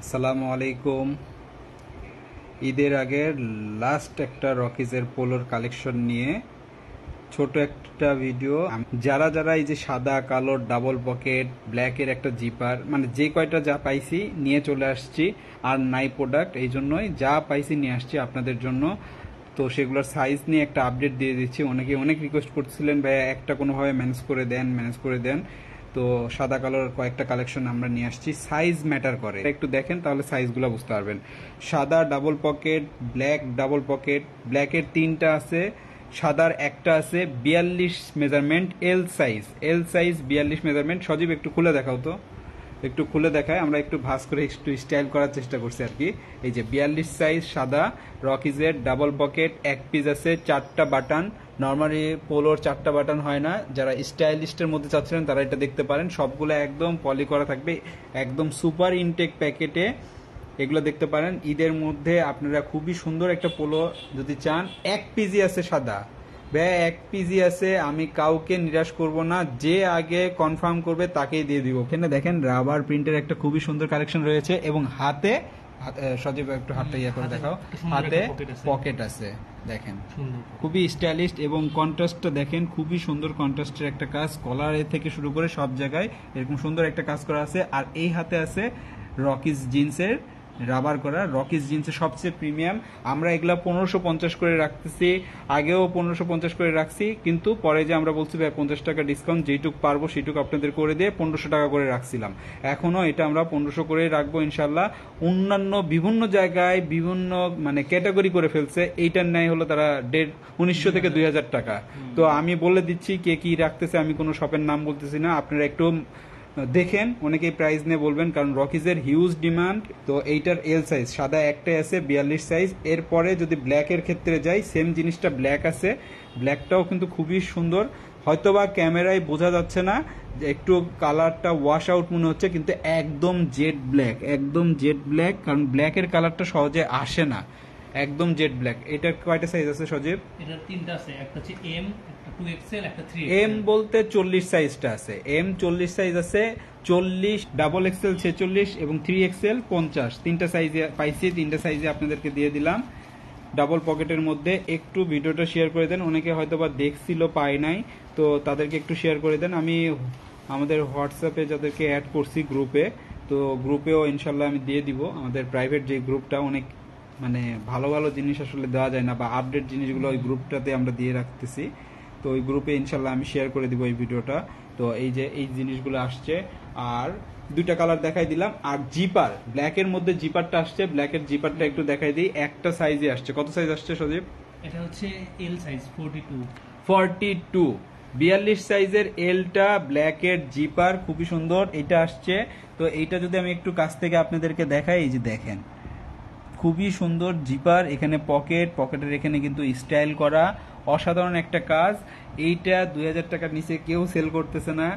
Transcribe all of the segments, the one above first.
আসসালামু আলাইকুম। ঈদের আগে লাস্ট একটা রকিজের পোলোর কালেকশন নিয়ে ছোট একটা ভিডিও। যারা যারা এই যে সাদা কালো ডাবল পকেট ব্ল্যাকের একটা জিপার মানে যে কয়টা যা পাইছি নিয়ে চলে আসছি, আর নাই প্রোডাক্ট, এই জন্যই যা পাইছি নিয়ে আসছি আপনাদের জন্য। তো সেগুলোর সাইজ নিয়ে একটা আপডেট দিয়ে দিচ্ছি। অনেকে অনেক রিকোয়েস্ট করছিলেন ভাই একটা কোনোভাবে ম্যানেজ করে দেন। তো সাদা কালোর কয়েকটা কালেকশন আমরা নিয়ে আসছি। সাইজ ম্যাটার করে, একটু দেখেন তাহলে সাইজগুলো বুঝতে পারবেন। সাদা double pocket, black double pocket, ব্ল্যাকের 3টা আছে, সাদার একটা আছে 42 মেজারমেন্ট, এল সাইজ 42 মেজারমেন্ট। সজীব একটু খুলে দেখাও তো, একটু খুলে দেখায়, আমরা একটু ভাঁজ করে একটু স্টাইল করার চেষ্টা করছি আর কি। এই যে 42 সাইজ সাদা রকিজের ডাবল পকেট, এক পিস আছে, 4টা বাটন। নর্মালি পোলোর 4টা বাটন হয় না, যারা স্টাইলিস্টের মধ্যে চাচ্ছিলেন তারা এটা দেখতে পারেন। সবগুলো একদম পলি করা থাকবে, একদম সুপার ইনটেক প্যাকেটে এগুলো দেখতে পারেন। ঈদের মধ্যে আপনারা খুবই সুন্দর একটা পোলো যদি চান, এক পিসই আছে সাদা ভাই, এক পিজি আছে। আমি কাউকে নিরাশ করব না, যে আগে কনফার্ম করবে তাকেই দিয়ে দিব। এখানে দেখেন রাবার প্রিন্টের একটা খুবই সুন্দর কালেকশন রয়েছে, এবং হাতে সজীব একটু হাতটা ইয়ে করে দেখাও, হাতে পকেট আছে দেখেন, খুবই স্টাইলিশ। এবং কন্ট্রাস্টটা দেখেন, খুবই সুন্দর কন্ট্রাস্টের একটা কাজ, কলার থেকে শুরু করে সব জায়গায় এরকম সুন্দর একটা কাজ করা আছে। আর এই হাতে আছে রকিজ জিন্সের রাবার করা, রকিজ জিন্সের সবচেয়ে প্রিমিয়াম। আমরা এগুলা 1550 করে রাখতেছি, আগেও 1550 করে রাখছি, কিন্তু পরে যে আমরা বলছি ভাই 50 টাকা ডিসকাউন্ট, যেটুক পারবো সেটুক আপনাদের করে দিয়ে 1500 টাকা করে রাখছিলাম। এখনো এটা আমরা 1500 করে রাখবো ইনশাল্লাহ। অন্যান্য বিভিন্ন জায়গায় বিভিন্ন মানে ক্যাটাগরি করে ফেলছে, এইটার ন্যায় হলো তারা 1900 থেকে 2000 টাকা। তো আমি বলে দিচ্ছি কে কি রাখতেছে, আমি কোনো শপের নাম বলতেছি না, আপনারা একটু দেখেন, অনেকেই প্রাইস নিয়ে বলবেন, কারণ রকিজের হিউজ ডিমান্ড। তো এইটার এল সাইজ সাদা একটাই আছে 42 সাইজ। এরপরে যদি ব্ল্যাকের ক্ষেত্রে যাই, সেম জিনিসটা ব্ল্যাক আছে, ব্ল্যাকটাও কিন্তু খুবই সুন্দর। হয়তোবা ক্যামেরায় বোঝা যাচ্ছে না, একটু কালারটা ওয়াশ আউট মনে হচ্ছে, কিন্তু একদম জেড ব্ল্যাক, একদম জেড ব্ল্যাক, কারণ ব্ল্যাকের কালারটা সহজে আসে না, একদম জেড ব্ল্যাক। এটার কয়টা সাইজ আছে সজীব? এটার 3টা আছে, একটা হচ্ছে এম, একটা 2XL, একটা 3XL। এম বলতে 40 সাইজটা আছে, এম 40 সাইজ আছে, 40, ডাবল এক্সেল 46 এবং 3XL 50, 3টা সাইজে পাইছি, 3টা সাইজে আপনাদেরকে দিয়ে দিলাম। ডাবল পকেটের মধ্যে একটু ভিডিওটা শেয়ার করে দেন, অনেকে হয়তোবা দেখছিল পায় নাই, তো তাদেরকে একটু শেয়ার করে দেন। আমি আমাদের হোয়াটসঅ্যাপে যাদেরকে অ্যাড করছি গ্রুপে, তো গ্রুপেও ইনশাল্লাহ আমি দিয়ে দিব। আমাদের প্রাইভেট যে গ্রুপটা, অনেক মানে ভালো ভালো জিনিস আসলে দেওয়া যায় না, বা আপডেট জিনিসগুলো ওই গ্রুপটাতে আমরা দিয়ে রাখতেছি। তো ওই গ্রুপে ইনশাল্লাহ আমি শেয়ার করে দিব এই ভিডিওটা। তো এই যে এই জিনিসগুলো আসছে, আর 2টা কালার দেখাই দিলাম। আর জিপার ব্ল্যাকের মধ্যে জিপারটা আসছে, ব্ল্যাকের জিপারটা একটু দেখাই দিই। একটা সাইজে আসছে, কত সাইজ আসছে সজীব? এটা হচ্ছে এল সাইজ 42। 42 সাইজের এলটা ব্ল্যাকের জিপার, খুবই সুন্দর এটা আসছে। তো এইটা যদি আমি একটু কাছ থেকে আপনাদেরকে দেখাই, এই যে দেখেন খুবই সুন্দর জিপার, এখানে পকেটের এখানে কিন্তু স্টাইল করা, অসাধারণ একটা কাজ। এইটা 2000 টাকার নিচে কেউ সেল করতেছে না,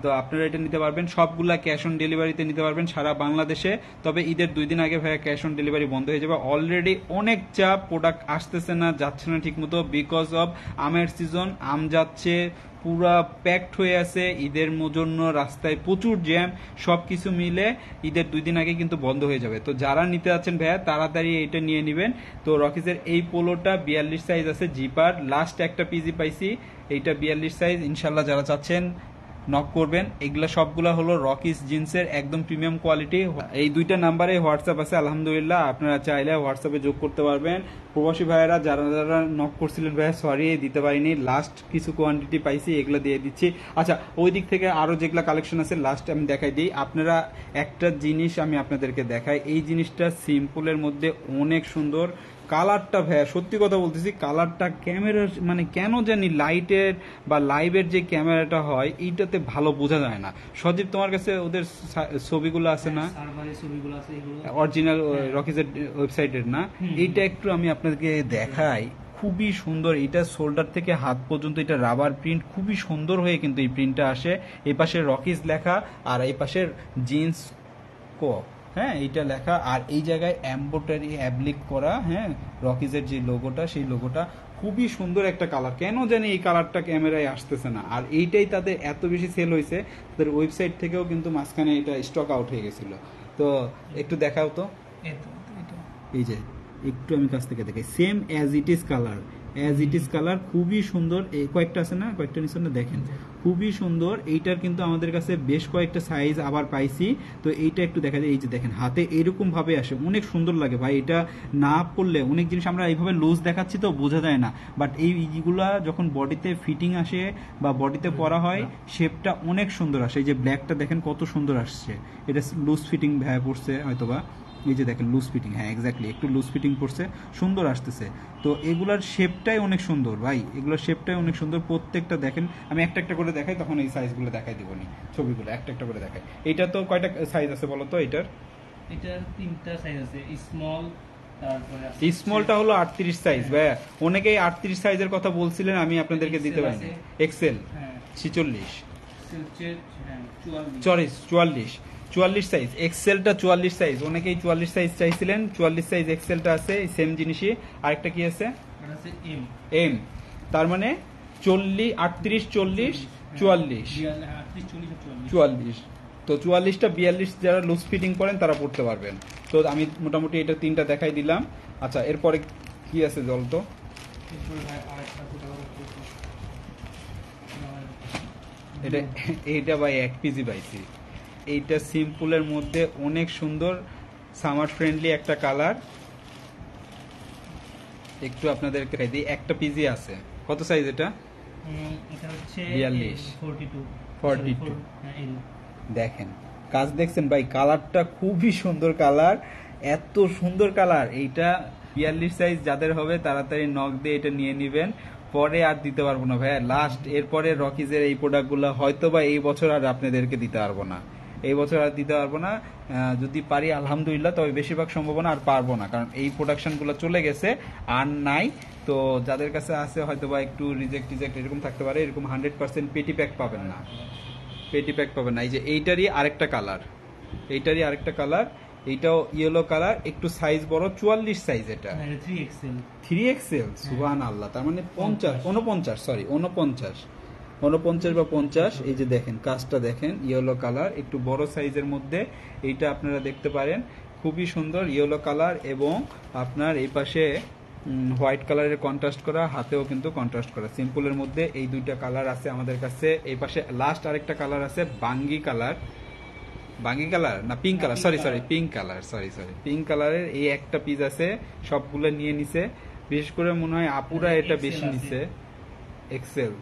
তো আপনারা এটা নিতে পারবেন। সবগুলা ক্যাশ অন ডেলিভারিতে নিতে পারবেন সারা বাংলাদেশে। তবে ঈদের 2 দিন আগে ভাইয়া ক্যাশ অন ডেলিভারি বন্ধ হয়ে যাবে। অলরেডি অনেক চাপ, প্রোডাক্ট আসতেছে না, যাচ্ছে না ঠিক মতো, বিকজ অফ আমের সিজন, আম যাচ্ছে, পুরা প্যাকড হয়ে আছে ঈদের জন্য, রাস্তায় প্রচুর জ্যাম, সবকিছু মিলে ঈদের 2 দিন আগে কিন্তু বন্ধ হয়ে যাবে। তো যারা নিতে যাচ্ছেন ভাইয়া তাড়াতাড়ি এইটা নিয়ে নেবেন। তো রকিজের এই পোলোটা 42 সাইজ আছে জিপার, লাস্ট একটা পিজি পাইছি, এইটা 42 সাইজ। ইনশাল্লাহ যারা চাচ্ছেন নক করবেন। এগুলা সবগুলা হলো রকিজ জিন্সের একদম প্রিমিয়াম কোয়ালিটি। এই 2টা নাম্বারে হোয়াটসঅ্যাপ আছে আলহামদুলিল্লাহ, আপনারা চাইলে হোয়াটসঅ্যাপে যোগ করতে পারবেন। প্রবাসী ভাইয়েরা যারা যারা নক করছিলেন ভাইয়া সরি দিতে পারিনি, লাস্ট কিছু কোয়ান্টিটি পাইছি, এগুলো দিয়ে দিচ্ছি। আচ্ছা, ওই দিক থেকে আরো যেগুলা কালেকশন আছে লাস্ট আমি দেখাই দিই। আপনারা একটা জিনিস আমি আপনাদেরকে দেখাই, এই জিনিসটা সিম্পলের মধ্যে অনেক সুন্দর কালারটা ভাইয়া, সত্যি কথা বলতেছি, কালারটা ক্যামেরার মানে কেন জানি লাইটের বা লাইভের যে ক্যামেরাটা হয় এইটাতে ভালো বোঝা যায় না। সজীব তোমার কাছে ওদের ছবিগুলো আছে না? সার্ভারে ছবিগুলো আছে, এগুলো অরিজিনাল রকিজের ওয়েবসাইটের না? এইটা একটু আমি আপনাদেরকে দেখাই, খুবই সুন্দর। এটা শোল্ডার থেকে হাত পর্যন্ত এটা রাবার প্রিন্ট, খুবই সুন্দর হয়ে কিন্তু এই প্রিন্টটা আসে। এই পাশে রকিজ লেখা, আর এই পাশের জিন্স কো, হ্যাঁ এইটা লেখা, আর এই জায়গায় এমব্রয়ডারি অ্যাপ্লিক করা, হ্যাঁ রকিজের যে লোগোটা, সেই লোগোটা খুবই সুন্দর একটা কালার। কেন জানি এই কালারটা ক্যামেরায় আসতেছে না, আর এইটাই তাদের এত বেশি সেল হয়েছে, তাদের ওয়েবসাইট থেকেও কিন্তু মাঝখানে এটা স্টক আউট হয়ে গেছিল। তো একটু দেখাও তো, এই তো এটা এই যে একটু আমি কাছ থেকে দেখাই, same as it is colour, as it is colour, খুবই সুন্দর। এই কয়েকটা আছে না, কয়েকটা নিচে না, দেখেন খুবই সুন্দর। এইটার কিন্তু আমাদের কাছে বেশ কয়েকটা সাইজ আবার পাইছি। তো এইটা একটু দেখা যায়, এই যে দেখেন হাতে এরকম ভাবে আসে, অনেক সুন্দর লাগে ভাই। এটা না পরলে অনেক জিনিস আমরা এইভাবে লুজ দেখাচ্ছি তো বোঝা যায় না, বাট এইগুলা যখন বডিতে ফিটিং আসে বা বডিতে পরা হয়, শেপটা অনেক সুন্দর আসে। এই যে ব্ল্যাকটা দেখেন কত সুন্দর আসছে, এটা লুজ ফিটিং ভাবে পড়ছে হয়তোবা, এই যে দেখেন লুজ ফিটিং, হ্যাঁ এক্স্যাক্টলি একটু লুজ ফিটিং পড়ছে, সুন্দর আসতেছে। তো এগুলার শেপটাই অনেক সুন্দর ভাই, এগুলোর শেপটাই অনেক সুন্দর প্রত্যেকটা। দেখেন আমি একটা একটা করে দেখাই, তখন এই সাইজগুলো দেখাই দিবনি, ছবিগুলো একটা একটা করে দেখাই। এইটা তো কয়টা সাইজ আছে বলো তো এটার? এটার 3টা সাইজ আছে, স্মল, তারপরে আছে স্মলটা হলো 38 সাইজ ভাই, অনেকেই 38 সাইজের কথা বলছিলেন, আমি আপনাদেরকে দিতে XL পারিনি। আছে। এক্সেল হ্যাঁ 46, হচ্ছে, হ্যাঁ 44 সরি 44 সাইজ, এক্সেলটা 44 সাইজ, অনেকেই 44 সাইজ চাইছিলেন, 44 সাইজ এক্সেলটা আছে, সেম জিনিসই। আরেকটা কি আছে? এটা আছে এম এম, তার মানে 40, 38, 40, 44, 38 40 44 44। তো 44টা 42 যারা লুজ ফিটিং করেন তারা পড়তে পারবেন। তো আমি মোটামুটি এটা 3টা দেখাই দিলাম। আচ্ছা এরপরে কি আছে জল তো? এরপরে ভাই আরেকটা কোটা এটা এইটা ভাই 1 পিজি পাইছি। এইটা সিম্পলের মধ্যে অনেক সুন্দর, সামার ফ্রেন্ডলি একটা কালার। একটু আপনাদেরকে দেখাই দিই, একটা পিজি আছে। কত সাইজ এটা? এটা হচ্ছে 42 42 42 হ্যাঁ এই দেখেন কাজ দেখছেন ভাই, কালারটা খুবই সুন্দর কালার, এত সুন্দর কালার। এইটা 42 সাইজ যাদের হবে তাড়াতাড়ি নক দিয়ে এটা নিয়ে নিবেন, পরে আর দিতে পারবো না ভাই লাস্ট। এরপরে রকিজের এই প্রোডাক্টগুলো হয়তো বা এই বছর আর আপনাদেরকে দিতে পারবো না, এই বছর আর দিতে পারবো না। যদি পারি আলহামদুলিল্লাহ, তবে বেশিরভাগ সম্ভাবনা আর পারবো না, কারণ এই প্রোডাকশনগুলো চলে গেছে আর নাই। তো যাদের কাছে আছে হয়তো বা একটু রিজেক্ট এরকম থাকতে পারে, এরকম 100% পেটি প্যাক পাবেন না, পেটি প্যাক পাবেন না। এই যে এইটারই আরেকটা কালার, এইটাও ইয়েলো কালার, একটু সাইজ বড়, 44 সাইজ। এটা 3XL 3XL, সুবহানাল্লাহ, তার মানে 49, সরি 49 বা 50। এই যে দেখেন কাজটা দেখেন, ইয়েলো কালার, একটু বড় সাইজের মধ্যে। এইটা আপনারা দেখতে পারেন, খুবই সুন্দর ইয়েলো কালার, এবং আপনার এই পাশে হোয়াইট কালারের কন্ট্রাস্ট করা, হাতেও কিন্তু কন্ট্রাস্ট করা। সিম্পলের মধ্যে এই দুইটা কালার আছে আমাদের কাছে। এই পাশে লাস্ট আরেকটা কালার আছে, বাঙ্গি কালার না পিঙ্ক কালার, সরি পিঙ্ক কালারের এই একটা পিস আছে, সবগুলো নিয়ে নিছে। বিশেষ করে মনে হয় আপুরা এটা বেশি নিছে, এক্সেল।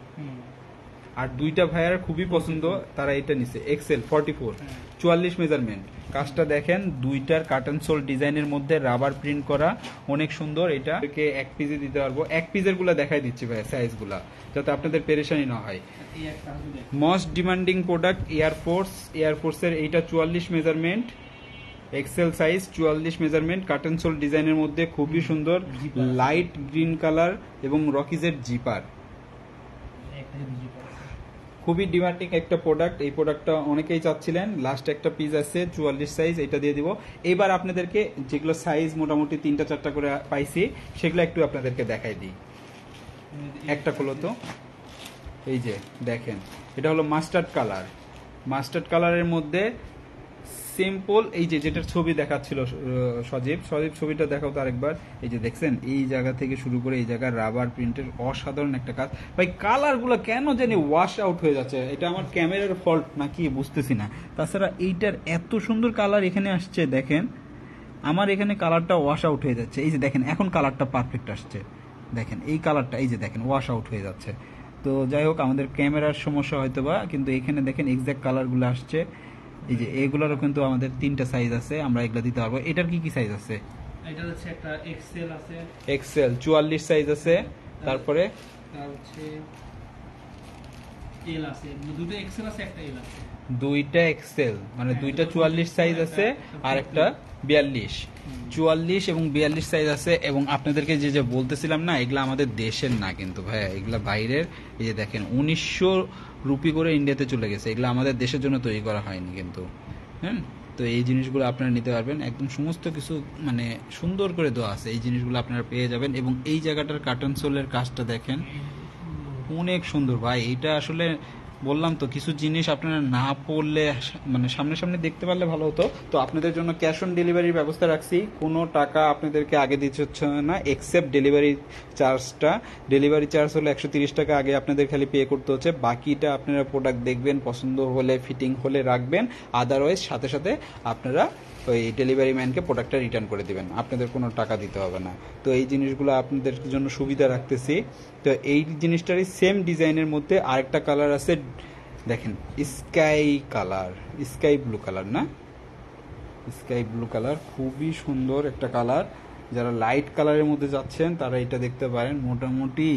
আর দুইটা ভাইয়ার খুবই পছন্দ, তারা এটা নিছে এক্সেল 44, 44 মেজারমেন্ট। কাজটা দেখেন, দুইটার কার্টন সোল ডিজাইনের মধ্যে রাবার প্রিন্ট করা, অনেক সুন্দর। এটাকে 1 পিসে দিতে পারবো। 1 পিসের গুলা দেখাই দিচ্ছি ভাই, সাইজ গুলা, যাতে আপনাদের পেরেশানি না হয়। এই একটা মোস্ট ডিমান্ডিং প্রোডাক্ট এয়ারফোর্সের এইটা 44 measurement, XL size 44 measurement, carton sole ডিজাইনের মধ্যে খুবই সুন্দর, লাইট গ্রিন কালার, এবং রকিজের জিপার। একটা জিপার খুবই ডিমান্ডিং একটা প্রোডাক্ট। এই প্রোডাক্টটা অনেকেই চাচ্ছিলেন। লাস্ট একটা পিস আছে 44 সাইজ, এটা দিয়ে দিব। এবার আপনাদেরকে যেগুলো সাইজ মোটামুটি 3টা 4টা করে পাইছি, সেগুলো একটু আপনাদেরকে দেখাই দিই। একটা খোলো তো, এই যে দেখেন, এটা হলো মাস্টার্ড কালারের মধ্যে সিম্পল। এই যে যেটার ছবি দেখাচ্ছিল সজীব ছবিটা দেখাও তো আরেকবার। এই যে দেখছেন, এই জায়গা থেকে শুরু করে এই জায়গার রাবার প্রিন্টের অসাধারণ একটা কাজ ভাই। কালারগুলো কেন জানি ওয়াশ আউট হয়ে যাচ্ছে, এটা আমার ক্যামেরার ফল্ট নাকি বুঝতেছি না। তাছাড়া এইটার এত সুন্দর কালার এখানে আসছে, দেখেন আমার এখানে কালারটা ওয়াশ আউট হয়ে যাচ্ছে। এই যে দেখেন এখন কালারটা পারফেক্ট আসছে, দেখেন এই কালারটা, এই যে দেখেন ওয়াশ আউট হয়ে যাচ্ছে। তো যাই হোক, আমাদের ক্যামেরার সমস্যা হয়তো বা, কিন্তু এখানে দেখেন এক্সাক্ট কালারগুলো আসছে। এই যে এগুলোরও কিন্তু আমাদের 3টা সাইজ আছে, আমরা এগুলো দিতে পারবো। এটার কি কি সাইজ আছে? এটা হচ্ছে একটা এক্সেল আছে, এক্সেল 44 সাইজ আছে, তারপরে তার হচ্ছে এল আছে, দুটো এক্সেল আছে, একটা এল আছে। দুইটা এক্সেল মানে দুইটা 44 সাইজ আছে, আর একটা 42। 44 এবং 42 সাইজ আছে। এবং আপনাদেরকে যে যে বলতেছিলাম না, এগুলা আমাদের দেশের না কিন্তু ভাই, এগুলা বাইরের। এই যে দেখেন 1900 রুপি করে ইন্ডিয়াতে চলে গেছে, এগুলা আমাদের দেশের জন্য তৈরি করা হয়নি কিন্তু। হ্যাঁ, তো এই জিনিসগুলো আপনারা নিতে পারবেন, একদম সমস্ত কিছু মানে সুন্দর করে দেওয়া আছে, এই জিনিসগুলো আপনারা পেয়ে যাবেন। এবং এই জায়গাটার কার্টন সোলের কাজটা দেখেন, অনেক সুন্দর ভাই। এটা আসলে বললাম তো কিছু জিনিস আপনারা না পড়লে মানে সামনে সামনে দেখতে পারলে ভালো হতো। তো আপনাদের জন্য ক্যাশ অন ডেলিভারির ব্যবস্থা রাখছি, কোনো টাকা আপনাদেরকে আগে দিতে হচ্ছে না এক্সেপ্ট ডেলিভারি চার্জটা। ডেলিভারি চার্জ হলো 130 টাকা আগে আপনাদের খালি পে করতে হচ্ছে, বাকিটা আপনারা প্রোডাক্ট দেখবেন, পছন্দ হলে ফিটিং হলে রাখবেন, আদারওয়াইজ সাথে সাথে আপনারা ওই ডেলিভারি ম্যানকে প্রোডাক্টটা রিটার্ন করে দিবেন, আপনাদের কোনো টাকা দিতে হবে না। তো এই জিনিসগুলো আপনাদের জন্য সুবিধা রাখতেছি। তো এই জিনিসটারই সেম ডিজাইনের মধ্যে আরেকটা কালার আছে, দেখেন sky colour, sky blue colour না, স্কাই ব্লু কালার খুবই সুন্দর একটা কালার। যারা লাইট কালারের মধ্যে যাচ্ছেন তারা এটা দেখতে পারেন। মোটামুটি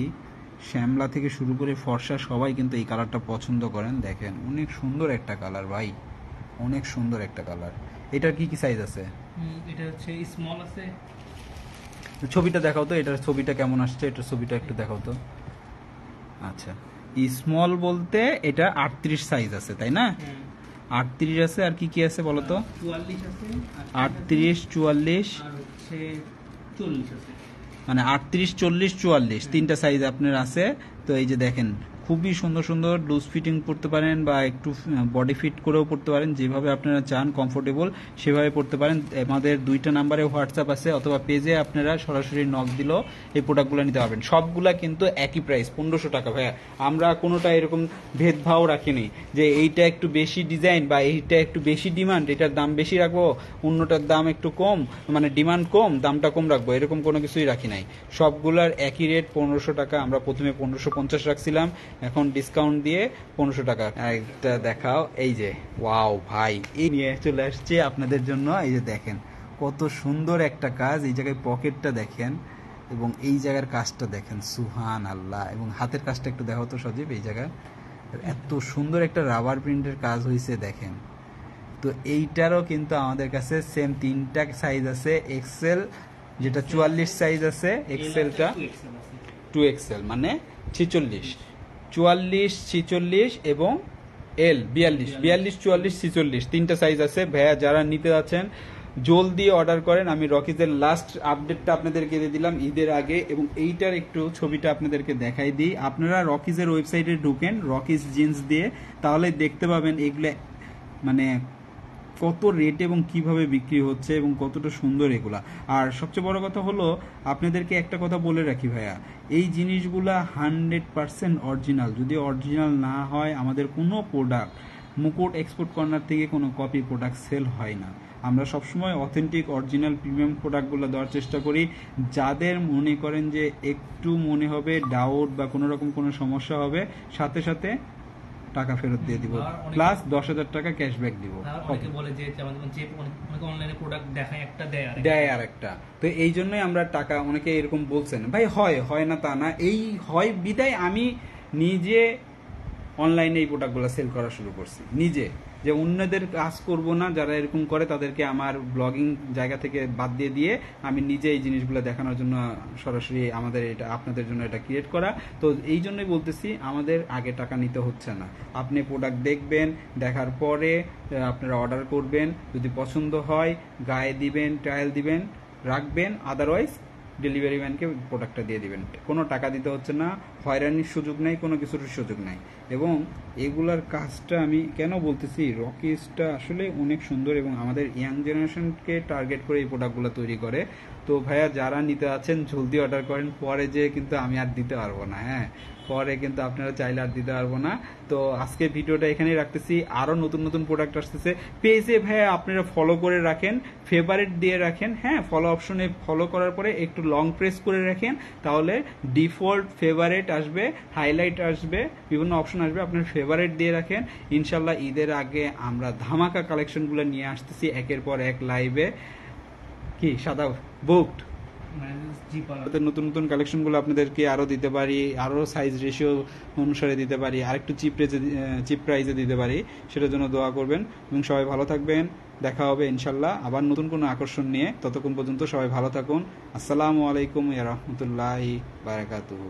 শ্যামলা থেকে শুরু করে ফর্সা সবাই কিন্তু এই কালারটা পছন্দ করেন। দেখেন অনেক সুন্দর একটা কালার ভাই, অনেক সুন্দর একটা কালার। এটার কি কি সাইজ আছে? এটা হচ্ছে স্মল আছে। ছবিটা দেখাও তো, এটার ছবিটা কেমন আসছে, এটার ছবিটা একটু দেখাও তো। আচ্ছা, স্মল বলতে এটা 38 সাইজ আছে তাই না? 38 আছে, আর কি কি আছে বলো তো? 44 আছে, 38, 44 আর হচ্ছে 40 আছে। মানে 38, 40, 44 তিনটা সাইজ আপনার আছে। তো এই যে দেখেন খুবই সুন্দর সুন্দর লুজ ফিটিং পড়তে পারেন বা একটু বডি ফিট করেও পড়তে পারেন, যেভাবে আপনারা চান কমফোর্টেবল সেভাবে পড়তে পারেন। আমাদের 2টা নাম্বারে হোয়াটসঅ্যাপ আছে অথবা পেজে আপনারা সরাসরি নক দিলেও এই প্রোডাক্টগুলো নিতে পারবেন। সবগুলা কিন্তু একই প্রাইস 1500 টাকা ভাইয়া। আমরা কোনোটা এরকম ভেদভাব রাখিনি যে এইটা একটু বেশি ডিজাইন বা এইটা একটু বেশি ডিমান্ড, এটার দাম বেশি রাখবো, অন্যটার দাম একটু কম, মানে ডিমান্ড কম দামটা কম রাখবো, এরকম কোনো কিছুই রাখি নাই। সবগুলার একই রেট 1500 টাকা। আমরা প্রথমে 1550 রাখছিলাম, এখন ডিসকাউন্ট দিয়ে 1500 টাকা। একটা দেখাও, এই যে ওয়াও ভাই, এই নিয়ে চলে আসছে আপনাদের জন্য। এই যে দেখেন কত সুন্দর একটা কাজ, এই জায়গায় পকেটটা দেখেন এবং এই জায়গার কাজটা দেখেন, সুহান আল্লাহ। এবং হাতের কাজটা একটু দেখো তো সজীব, এই জায়গায় এত সুন্দর একটা রাবার প্রিন্টের কাজ হয়েছে দেখেন। তো এইটারও কিন্তু আমাদের কাছে সেম 3টা সাইজ আছে। এক্সেল যেটা 44 সাইজ আছে, এক্সেলটা 2XL মানে 46, 44, 46 এবং এল 42, 42, 44, 46 তিনটা সাইজ আছে ভাইয়া। যারা নিতে যাচ্ছেন জলদি অর্ডার করেন। আমি রকিজের লাস্ট আপডেটটা আপনাদেরকে দিয়ে দিলাম ঈদের আগে, এবং এইটার একটু ছবিটা আপনাদেরকে দেখাই দিই। আপনারা রকিজের ওয়েবসাইটে ঢুকেন রকিজ জিন্স দিয়ে, তাহলে দেখতে পাবেন এগুলো মানে কত রেট এবং কিভাবে বিক্রি হচ্ছে এবং কতটা সুন্দর এগুলা। আর সবচেয়ে বড় কথা হলো আপনাদেরকে একটা কথা বলে রাখি ভাইয়া, এই জিনিসগুলা 100% অরিজিনাল। যদি অরিজিনাল না হয় আমাদের কোনো প্রোডাক্ট মুকুট এক্সপোর্ট কর্নার থেকে কোনো কপি প্রোডাক্ট সেল হয় না। আমরা সবসময় অথেন্টিক অরিজিনাল প্রিমিয়াম প্রোডাক্টগুলো দেওয়ার চেষ্টা করি। যাদের মনে করেন যে একটু মনে হবে ডাউট বা কোনো রকম কোনো সমস্যা হবে, সাথে সাথে টাকা ফেরত দিয়ে দিব, প্লাস 10,000 টাকা ক্যাশব্যাক দিব। অনেকে বলে যে অনেকে অনলাইনে প্রোডাক্ট দেখায় একটা দেয় আর একটা। তো এই জন্যই আমরা টাকা, অনেকে এরকম বলছেন ভাই হয় না তা না, এই হয় বিদায় আমি নিজে অনলাইনে এই প্রোডাক্টগুলো সেল করা শুরু করছি নিজে, যে অন্যদের কাজ করব না। যারা এরকম করে তাদেরকে আমার ব্লগিং জায়গা থেকে বাদ দিয়ে আমি নিজে এই জিনিসগুলো দেখানোর জন্য সরাসরি আমাদের এটা আপনাদের জন্য এটা ক্রিয়েট করা। তো এই জন্যই বলতেছি আমাদের আগে টাকা নিতে হচ্ছে না। আপনি প্রোডাক্ট দেখবেন, দেখার পরে আপনারা অর্ডার করবেন, যদি পছন্দ হয় গায়ে দিবেন, ট্রায়াল দিবেন, রাখবেন, আদারওয়াইজ ডেলিভারি ম্যানকে প্রোডাক্টটা দিয়ে দিবেন। কোনো টাকা দিতে হচ্ছে না, হয়রানির সুযোগ নেই, কোনো কিছুর সুযোগ নাই। এবং এগুলার কাজটা আমি কেন বলতেছি, রকিজটা আসলে অনেক সুন্দর এবং আমাদের ইয়াং জেনারেশনকে টার্গেট করে এই প্রোডাক্টগুলো তৈরি করে। তো ভাইয়া যারা নিতে আছেন জলদি অর্ডার করেন, পরে যে কিন্তু আমি আর দিতে পারবো না। হ্যাঁ, পরে কিন্তু আপনারা চাইলে আর দিতে পারবো না। তো আজকে ভিডিওটা এখানেই রাখতেছি, আরও নতুন নতুন প্রোডাক্ট আসতেছে। পেজে ভাইয়া আপনারা ফলো করে রাখেন, ফেভারিট দিয়ে রাখেন। হ্যাঁ, ফলো অপশনে ফলো করার পরে একটু লং প্রেস করে রাখেন, তাহলে ডিফল্ট ফেভারিট আসবে, হাইলাইট আসবে, বিভিন্ন অপশন আসবে। আপনার ফেভারিট দিয়ে রাখেন। ইনশাল্লাহ ঈদের আগে আমরা ধামাকা কালেকশনগুলো নিয়ে আসতেছি একের পর এক লাইভে। কি সাদা বুকড নতুন নতুন কালেকশনগুলো আপনাদেরকে আরো দিতে পারি, আরো সাইজ রেশিও অনুসারে দিতে পারি, আরেকটু চিপ প্রাইসে দিতে পারি। সেটার জন্য দোয়া করবেন এবং সবাই ভালো থাকবেন। দেখা হবে ইনশাল্লাহ আবার নতুন কোনো আকর্ষণ নিয়ে। ততক্ষণ পর্যন্ত সবাই ভালো থাকুন। আসসালামু আলাইকুম ওয়া রাহমাতুল্লাহি ওয়া বারাকাতুহু।